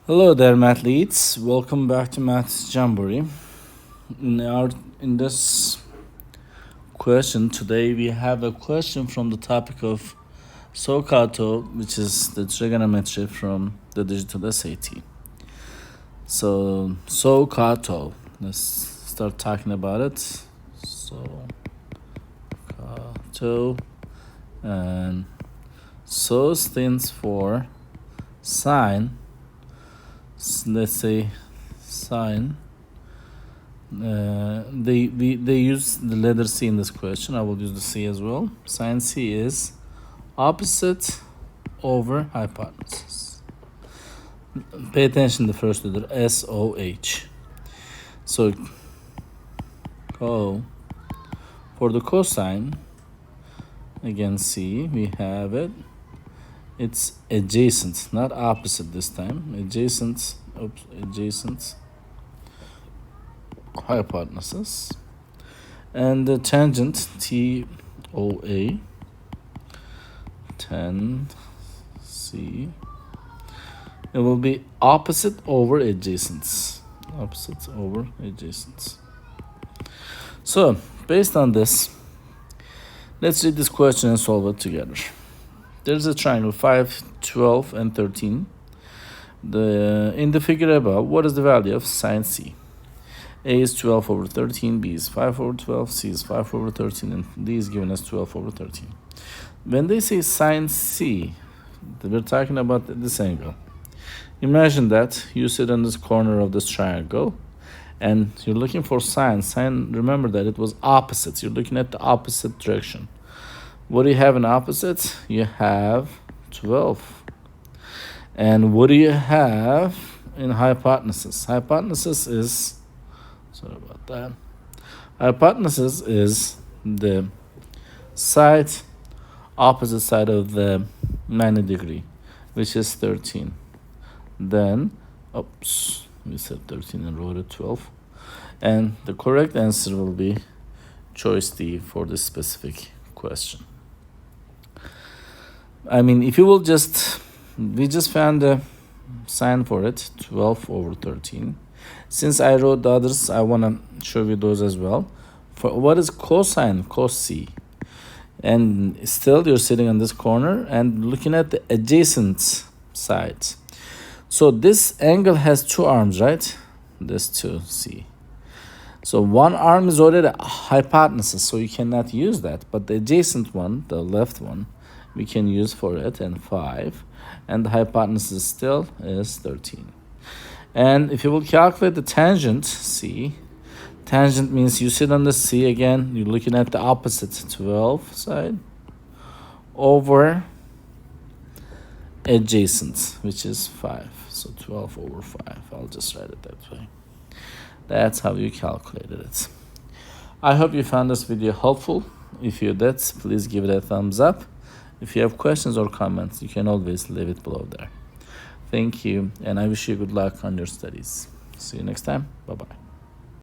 Hello there, mathletes. Welcome back to Math Jamboree. In this question today, we have a question from the topic of SOH-CAH-TOA, which is the trigonometry from the digital SAT. So SOH-CAH-TOA. Let's start talking about it. SOH-CAH-TOA, and SO stands for sine. Let's say sine. They use the letter C in this question. I will use the C as well. Sine C is opposite over hypotenuse. Pay attention to the first letter, SOH. So for the cosine, again C, we have it. It's adjacent, not opposite this time. Adjacent hypotenuse. And the tangent, TOA, tan C, it will be opposite over adjacent. Opposite over adjacent. So, based on this, let's read this question and solve it together. There's a triangle 5, 12, and 13. In the figure above, what is the value of sine C? A is 12 over 13, B is 5 over 12, C is 5 over 13, and D is given as 12 over 13. When they say sine C, we're talking about this angle. Imagine that you sit on this corner of this triangle, and you're looking for sine. Sine, remember that it was opposite. You're looking at the opposite direction. What do you have in opposite? You have 12. And what do you have in hypotenuse? Hypotenuse is, sorry about that. Hypotenuse is the side, opposite side of the 90 degree, which is 13. Then, we said 13 and wrote it 12. And the correct answer will be choice D for this specific question. I mean, if you will we just found the sign for it, 12 over 13. Since I wrote the others, I want to show you those as well. For what is cosine? Cos C. And still you're sitting on this corner and looking at the adjacent sides. So this angle has two arms, right? This two, C. So one arm is already a hypotenuse, so you cannot use that. But the adjacent one, the left one, we can use for it, and 5. And the hypotenuse still is 13. And if you will calculate the tangent, C, tangent means you sit on the C again, you're looking at the opposite 12 side, over adjacent, which is 5. So 12 over 5. I'll just write it that way. That's how you calculated it. I hope you found this video helpful. If you did, please give it a thumbs up. If you have questions or comments, you can always leave it below there. Thank you, and I wish you good luck on your studies. See you next time. Bye-bye.